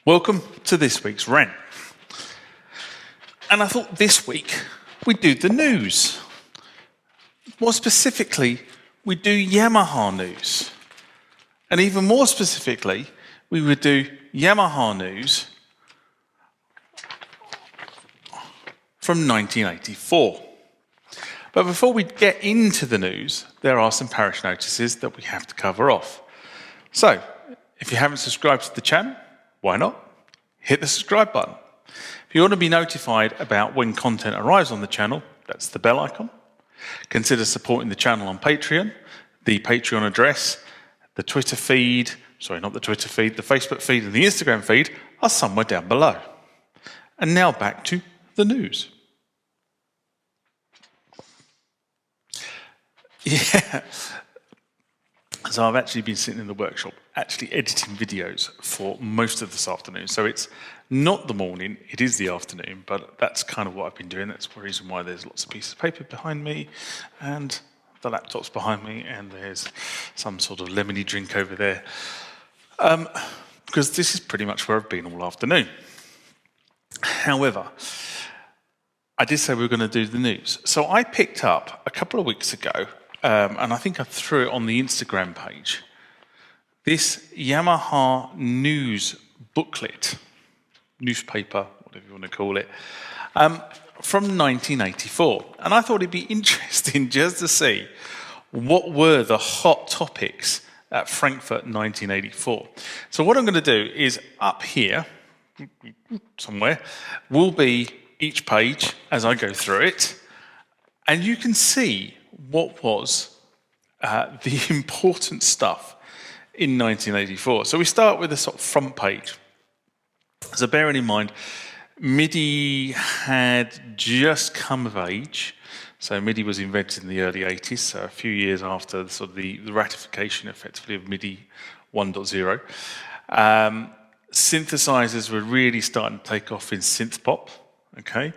Welcome to this week's Rant. And I thought this week we'd do the news. More specifically, we'd do Yamaha news. And even more specifically, we would do Yamaha news from 1984. But before we get into the news, there are some parish notices that we have to cover off. So, if you haven't subscribed to the channel, why not? Hit the subscribe button. If you want to be notified about when content arrives on the channel, that's the bell icon. Consider supporting the channel on Patreon. The Patreon address, the Twitter feed, the Facebook feed and the Instagram feed are somewhere down below. And now back to the news. Yeah. So I've actually been sitting in the workshop actually editing videos for most of this afternoon. So it's not the morning, it is the afternoon, but that's kind of what I've been doing. That's the reason why there's lots of pieces of paper behind me and the laptop's behind me and there's some sort of lemony drink over there. Because this is pretty much where I've been all afternoon. However, I did say we were going to do the news. So I picked up a couple of weeks ago, and I think I threw it on the Instagram page, this Yamaha news booklet, newspaper, whatever you want to call it, from 1984. And I thought it'd be interesting just to see what were the hot topics at Frankfurt 1984. So what I'm going to do is up here, somewhere, will be each page as I go through it, and you can see what was the important stuff in 1984. So we start with the sort of front page. So bearing in mind, MIDI had just come of age. So MIDI was invented in the early 80s, so a few years after sort of the ratification, effectively, of MIDI 1.0. Synthesizers were really starting to take off in synth pop. Okay,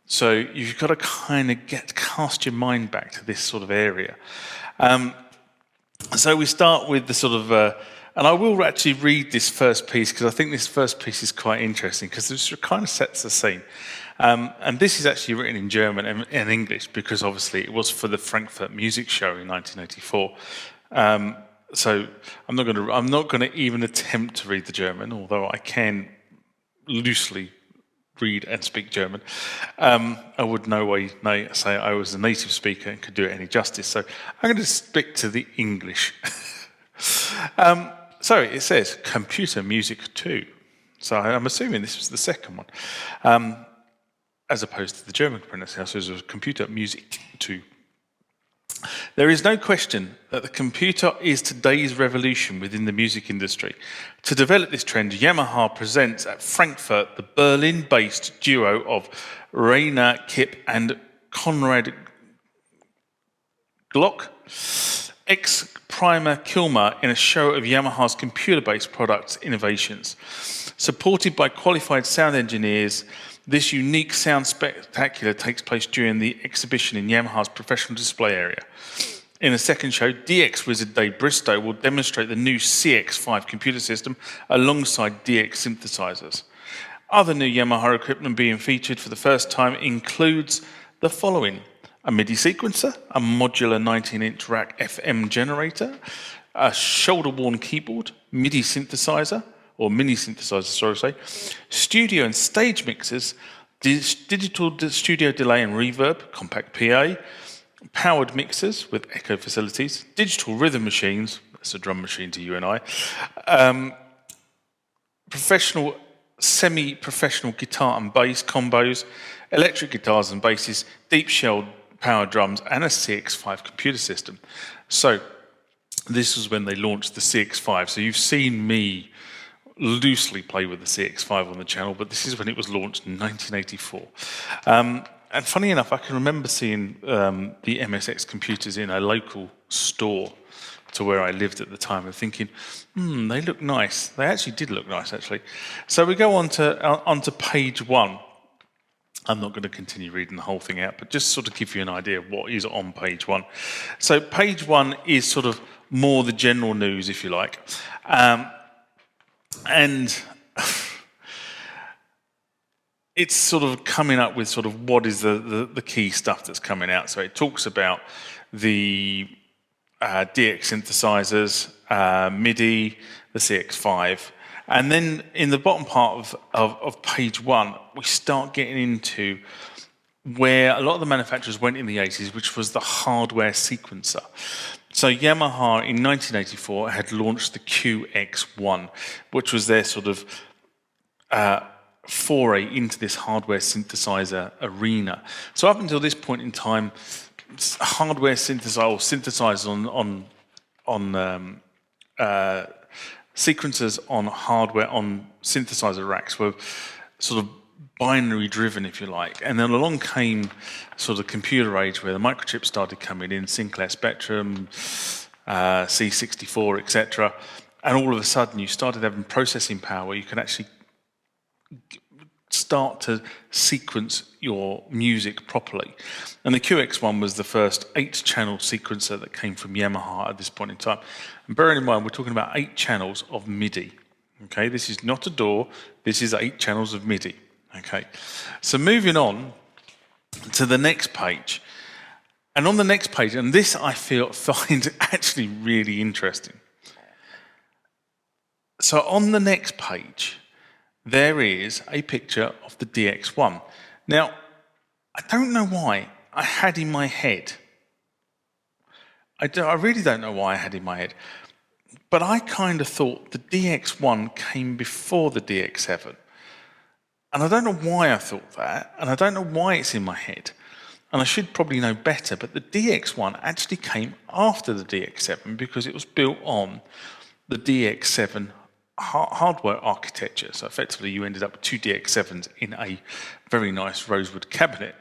so you've got to kind of cast your mind back to this sort of area. So we start with the sort of, and I will actually read this first piece because I think this first piece is quite interesting because it kind of sets the scene. And this is actually written in German and English because obviously it was for the Frankfurt Music Show in 1984. So I'm not going to even attempt to read the German, although I can loosely read and speak German. I would no way say I was a native speaker and could do it any justice. So I'm going to stick to the English. So it says Computer Music 2. So I'm assuming this was the second one, as opposed to the German pronunciation. So it was Computer Music 2. There is no question that the computer is today's revolution within the music industry. To develop this trend, Yamaha presents at Frankfurt the Berlin-based duo of Rainer Kipp and Konrad Glock, ex-Primer Kilmer, in a show of Yamaha's computer-based products innovations. Supported by qualified sound engineers, this unique sound spectacular takes place during the exhibition in Yamaha's professional display area. In the second show, DX Wizard Dave Bristow will demonstrate the new CX5 computer system alongside DX synthesizers. Other new Yamaha equipment being featured for the first time includes the following: a MIDI sequencer, a modular 19-inch rack FM generator, a shoulder-worn keyboard, MIDI synthesizer, or mini synthesizer, studio and stage mixers, digital studio delay and reverb, compact PA, powered mixers with echo facilities, digital rhythm machines, that's a drum machine to you and I, professional, semi-professional guitar and bass combos, electric guitars and basses, deep shell power drums, and a CX5 computer system. So this was when they launched the CX5. So you've seen me loosely play with the CX5 on the channel, but this is when it was launched in 1984. And funny enough, I can remember seeing the MSX computers in a local store to where I lived at the time and thinking, they look nice. They actually did look nice, actually. So we go on to page one. I'm not going to continue reading the whole thing out, but just sort of give you an idea of what is on page one. So page one is sort of more the general news, if you like. And it's sort of coming up with sort of what is the key stuff that's coming out. So it talks about the DX synthesizers, MIDI, the CX5. And then in the bottom part of page 1, we start getting into where a lot of the manufacturers went in the 80s, which was the hardware sequencer. So Yamaha in 1984 had launched the QX1, which was their sort of foray into this hardware synthesizer arena. So up until this point in time, hardware synthesizers on sequencers on hardware on synthesizer racks were sort of binary driven, if you like. And then along came sort of computer age where the microchips started coming in, Sinclair Spectrum, C64, etc. And all of a sudden you started having processing power where you could actually start to sequence your music properly. And the QX1 was the first 8-channel sequencer that came from Yamaha at this point in time. And bearing in mind, we're talking about 8 channels of MIDI. Okay, this is not a DAW, this is 8 channels of MIDI. Okay, so moving on to the next page. And on the next page, and this I find actually really interesting. So on the next page, there is a picture of the DX1. Now, I don't know why I had in my head, I really don't know why I had in my head, but I kind of thought the DX1 came before the DX7. And I don't know why I thought that, and I don't know why it's in my head. And I should probably know better, but the DX1 actually came after the DX7 because it was built on the DX7 hardware architecture. So effectively you ended up with 2 DX7s in a very nice rosewood cabinet,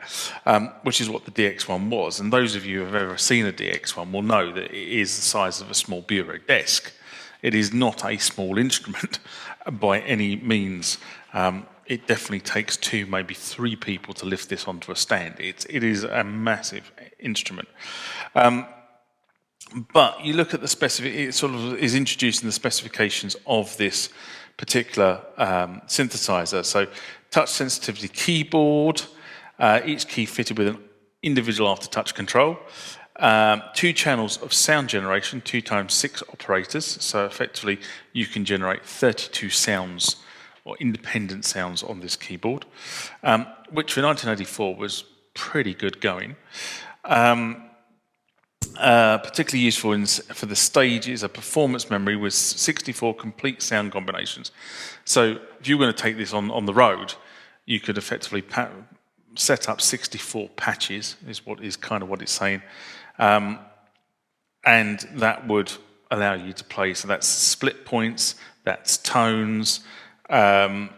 which is what the DX1 was. And those of you who have ever seen a DX1 will know that it is the size of a small bureau desk. It is not a small instrument by any means. It definitely takes 2, maybe 3 people to lift this onto a stand. It is a massive instrument. But you look at the it sort of is introducing the specifications of this particular synthesizer. So touch sensitivity keyboard, each key fitted with an individual after-touch control, 2 channels of sound generation, 2 times 6 operators. So effectively you can generate 32 sounds or independent sounds on this keyboard, which for 1984 was pretty good going. Particularly useful for the stage is a performance memory with 64 complete sound combinations. So if you're going to take this on the road, you could effectively set up 64 patches, is kind of what it's saying. And that would allow you to play, so that's split points, that's tones, and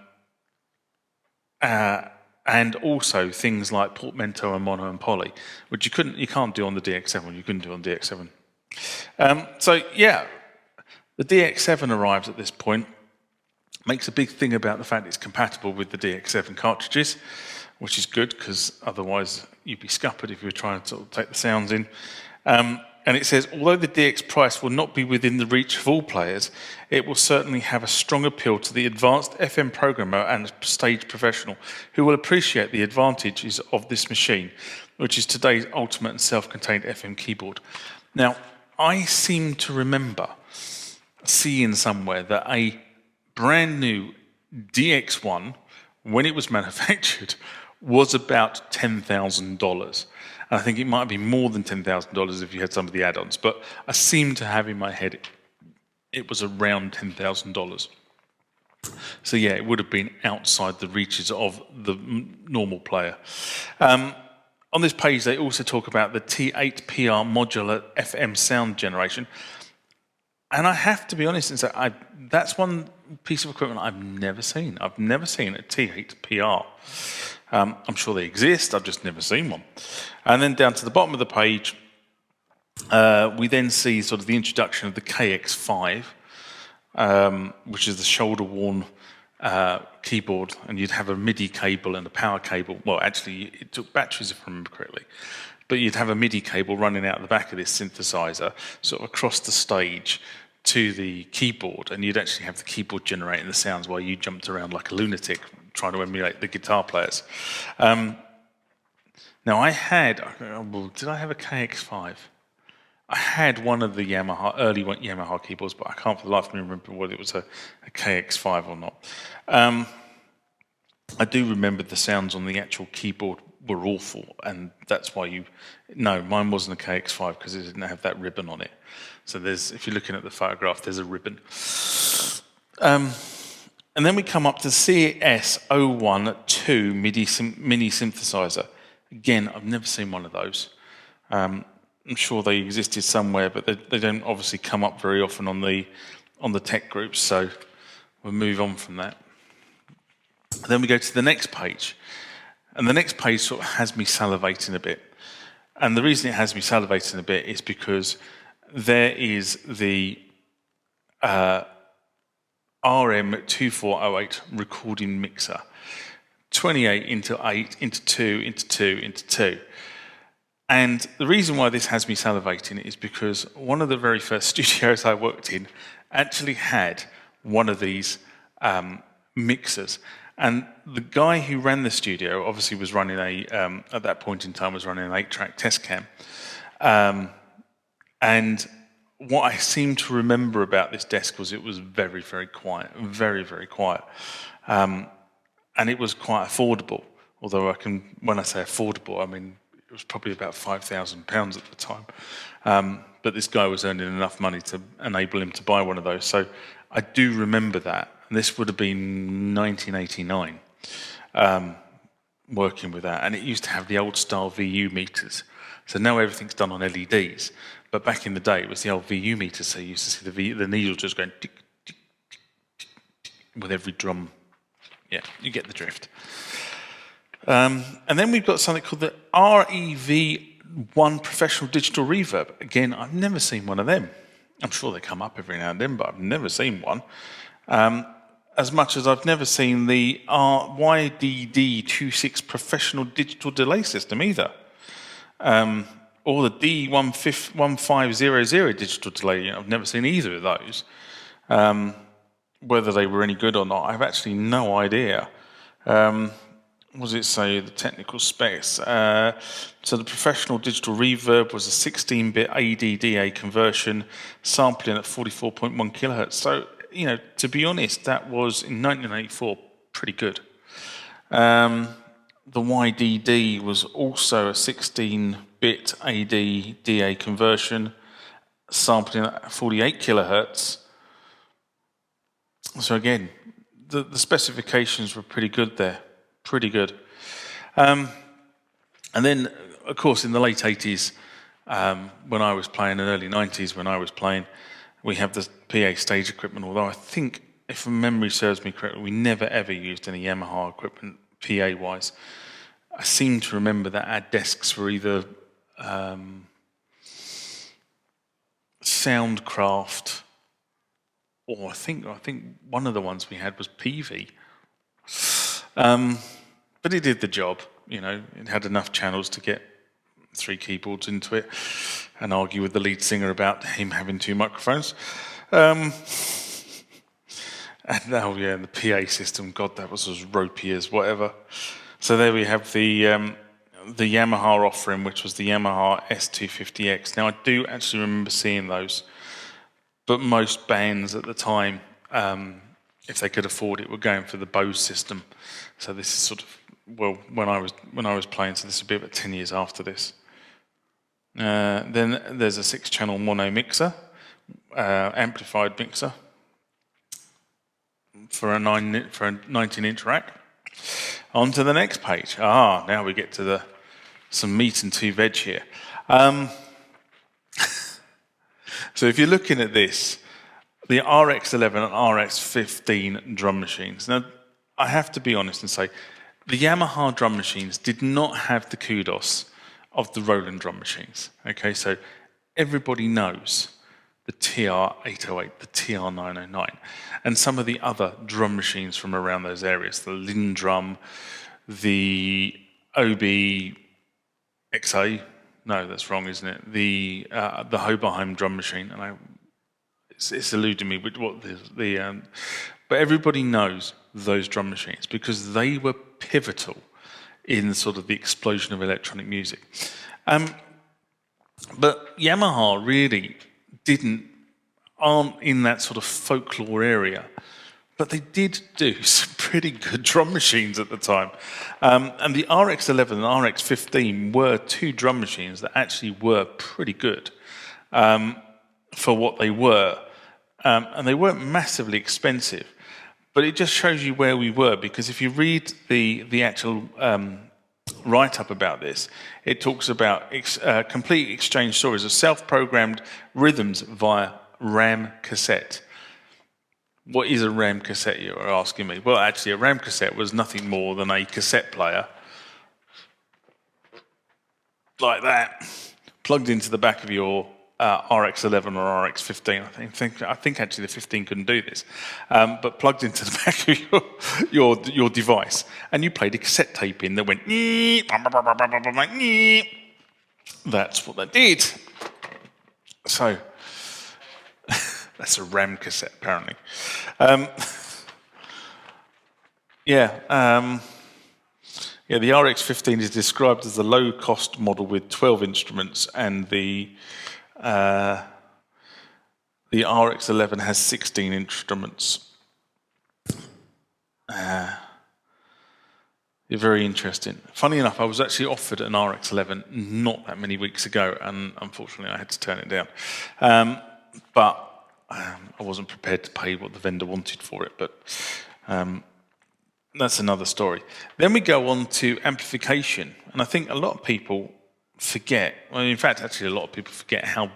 also things like portmanteau and mono and poly, which you can't do on the DX7. You couldn't do on DX7. So yeah, the DX7 arrives at this point, makes a big thing about the fact it's compatible with the DX7 cartridges, which is good because otherwise you'd be scuppered if you were trying to sort of take the sounds in. And it says, although the DX price will not be within the reach of all players, it will certainly have a strong appeal to the advanced FM programmer and stage professional who will appreciate the advantages of this machine, which is today's ultimate and self-contained FM keyboard. Now, I seem to remember seeing somewhere that a brand new DX1, when it was manufactured, was about $10,000. And I think it might be more than $10,000 if you had some of the add-ons, but I seem to have in my head it was around $10,000. So yeah, it would have been outside the reaches of the normal player. On this page, they also talk about the T8PR modular FM sound generation. And I have to be honest and say, that's one piece of equipment I've never seen. I've never seen a T8PR. I'm sure they exist, I've just never seen one. And then down to the bottom of the page, we then see sort of the introduction of the KX5, which is the shoulder-worn keyboard, and you'd have a MIDI cable and a power cable. Well, actually, it took batteries, if I remember correctly. But you'd have a MIDI cable running out the back of this synthesizer, sort of across the stage to the keyboard, and you'd actually have the keyboard generating the sounds while you jumped around like a lunatic, trying to emulate the guitar players. Now I had, well, did I have a KX5? I had one of the early Yamaha keyboards, but I can't for the life of me remember whether it was a KX5 or not. I do remember the sounds on the actual keyboard were awful, and that's why no, mine wasn't a KX5 because it didn't have that ribbon on it. So if you're looking at the photograph, there's a ribbon. And then we come up to CS012 mini synthesizer. Again, I've never seen one of those. I'm sure they existed somewhere, but they don't obviously come up very often on the tech groups, so we'll move on from that. Then we go to the next page, and the next page sort of has me salivating a bit. And the reason it has me salivating a bit is because there is the RM2408 recording mixer. 28 into 8 into 2 into 2 into 2. And the reason why this has me salivating is because one of the very first studios I worked in actually had one of these mixers. And the guy who ran the studio obviously was running at that point in time, was running an 8-track test cam. And what I seem to remember about this desk was it was very, very quiet, very, very quiet. And it was quite affordable, although when I say affordable, I mean, it was probably about £5,000 at the time. But this guy was earning enough money to enable him to buy one of those. So I do remember that. And this would have been 1989, working with that. And it used to have the old style VU meters. So now everything's done on LEDs. But back in the day, it was the old VU meters. So you used to see the needle just going tick, tick, tick, tick, tick, with every drum. Yeah, you get the drift. And then we've got something called the REV1 Professional Digital Reverb. Again, I've never seen one of them. I'm sure they come up every now and then, but I've never seen one. As much as I've never seen the YDD26 Professional Digital Delay System either. Or the D1500 Digital Delay. I've never seen either of those. Whether they were any good or not, I've actually no idea. What does it say, the technical specs? So the professional digital reverb was a 16-bit ADDA conversion, sampling at 44.1 kilohertz. So, to be honest, that was, in 1984, pretty good. The YDD was also a 16-bit ADDA conversion, sampling at 48 kilohertz. So again, the specifications were pretty good there, pretty good. And then, of course, in the late 80s, when I was playing, and early 90s when I was playing, we have the PA stage equipment, although I think, if memory serves me correctly, we never ever used any Yamaha equipment PA-wise. I seem to remember that our desks were either Soundcraft, or I think one of the ones we had was PV. But it did the job, it had enough channels to get 3 keyboards into it and argue with the lead singer about him having 2 microphones. And the PA system, God, that was as ropey as whatever. So there we have the Yamaha offering, which was the Yamaha S250X. Now I do actually remember seeing those, but most bands at the time, if they could afford it, were going for the Bose system. So this is sort of, when I was playing, so this would be about 10 years after this. Then there's a 6-channel mono mixer, amplified mixer for a 19-inch rack. On to the next page. Now we get to some meat and 2 veg here. So if you're looking at this, the RX11 and RX15 drum machines. Now, I have to be honest and say, the Yamaha drum machines did not have the kudos of the Roland drum machines. Okay, so everybody knows the TR-808, the TR-909, and some of the other drum machines from around those areas, the Lindrum, the OB-XA, no, that's wrong, isn't it? The Hoberheim drum machine, and it's eluding me with what but everybody knows those drum machines because they were pivotal in sort of the explosion of electronic music. But Yamaha really aren't in that sort of folklore area, but they did do some pretty good drum machines at the time. And the RX11 and RX15 were two drum machines that actually were pretty good for what they were. And they weren't massively expensive, but it just shows you where we were, because if you read the actual write-up about this, it talks about complete exchange stories of self-programmed rhythms via RAM cassette. What is a RAM cassette, you are asking me? Well, actually, a RAM cassette was nothing more than a cassette player like that, plugged into the back of your RX11 or RX15. I think actually the 15 couldn't do this, but plugged into the back of your device, and you played a cassette tape in that went. That's what that did. So that's a RAM cassette, apparently. The RX15 is described as a low-cost model with 12 instruments, and the RX11 has 16 instruments. Very interesting. Funny enough, I was actually offered an RX11 not that many weeks ago, and unfortunately I had to turn it down. But I wasn't prepared to pay what the vendor wanted for it, but that's another story. Then we go on to amplification, and I think a lot of people forget, well, in fact, actually a lot of people forget how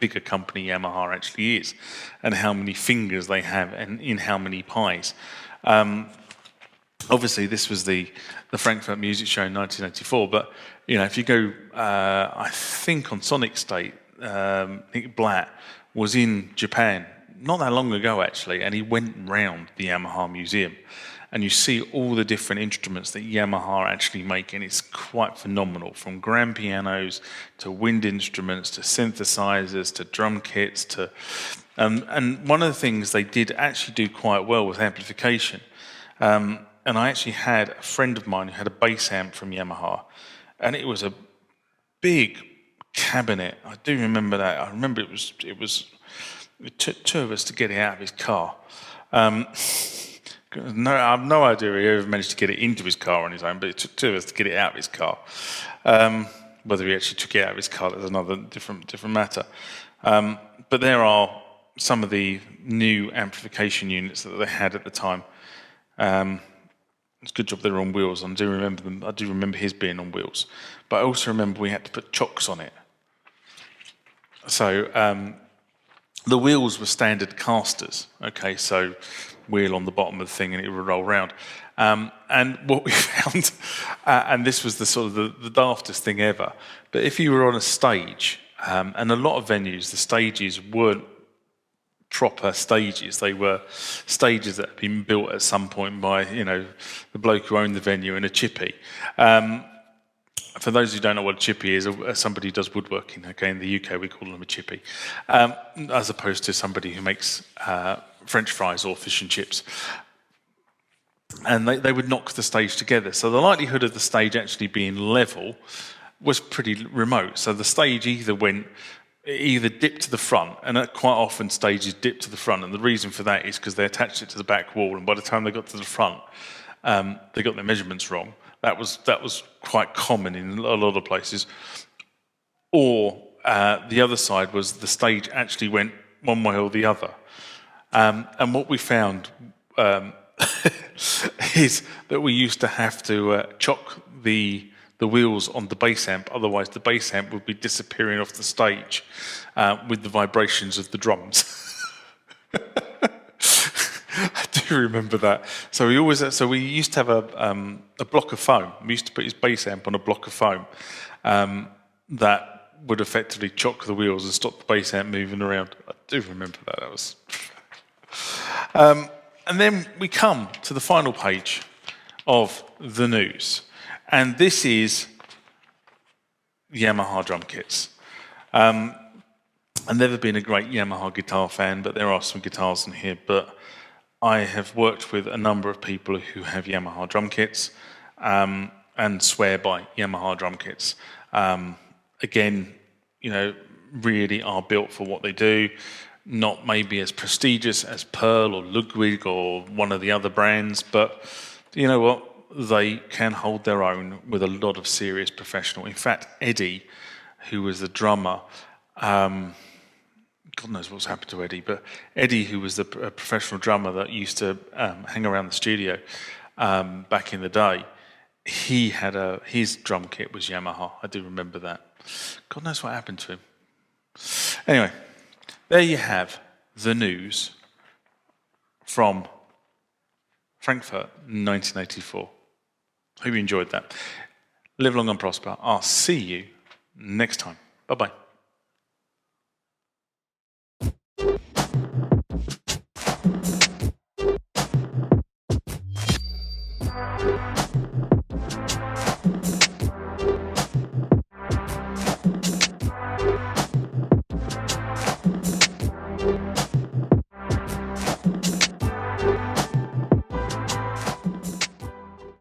big a company Yamaha actually is, and how many fingers they have, and in how many pies. Obviously, this was the Frankfurt Music Show in 1984, but if you go, I think on Sonic State, Nick Blatt was in Japan not that long ago, actually, and he went round the Yamaha Museum, and you see all the different instruments that Yamaha actually make, and it's quite phenomenal, from grand pianos to wind instruments to synthesizers to drum kits to... and one of the things they did actually do quite well was amplification. And I actually had a friend of mine who had a bass amp from Yamaha, and it was a big cabinet. I do remember that. I remember it took two of us to get it out of his car. I have no idea he ever managed to get it into his car on his own, but it took two of us to get it out of his car. Whether he actually took it out of his car, that's another different matter. But there are some of the new amplification units that they had at the time. It's a good job they were on wheels. I do remember them. I do remember his being on wheels, but I also remember we had to put chocks on it. So the wheels were standard casters. Okay, so wheel on the bottom of the thing, and it would roll round. And what we found, and this was the sort of the daftest thing ever, but if you were on a stage, and a lot of venues, the stages weren't proper stages. They were stages that had been built at some point by, the bloke who owned the venue and a chippy. For those who don't know what a chippy is, somebody who does woodworking. Okay, in the UK we call them a chippy, as opposed to somebody who makes French fries or fish and chips. And they would knock the stage together. So the likelihood of the stage actually being level was pretty remote. So the stage either dipped to the front, and quite often stages dip to the front, and the reason for that is because they attached it to the back wall, and by the time they got to the front, they got their measurements wrong. That was quite common in a lot of places. Or the other side was the stage actually went one way or the other. And what we found is that we used to have to chock the wheels on the bass amp, otherwise the bass amp would be disappearing off the stage with the vibrations of the drums. I do remember that. So we used to have a block of foam. We used to put his bass amp on a block of foam that would effectively chock the wheels and stop the bass amp moving around. I do remember that. That was. And then we come to the final page of the news. And this is Yamaha drum kits. I've never been a great Yamaha guitar fan, but there are some guitars in here. But I have worked with a number of people who have Yamaha drum kits and swear by Yamaha drum kits. Again, you know, really are built for what they do. Not maybe as prestigious as Pearl or Ludwig or one of the other brands, but you know what? They can hold their own with a lot of serious professional. In fact, Eddie, who was the drummer, God knows what's happened to Eddie, but Eddie, who was the professional drummer that used to hang around the studio back in the day, his drum kit was Yamaha. I do remember that. God knows what happened to him. Anyway, there you have the news from Frankfurt, 1984. Hope you enjoyed that. Live long and prosper. I'll see you next time. Bye-bye.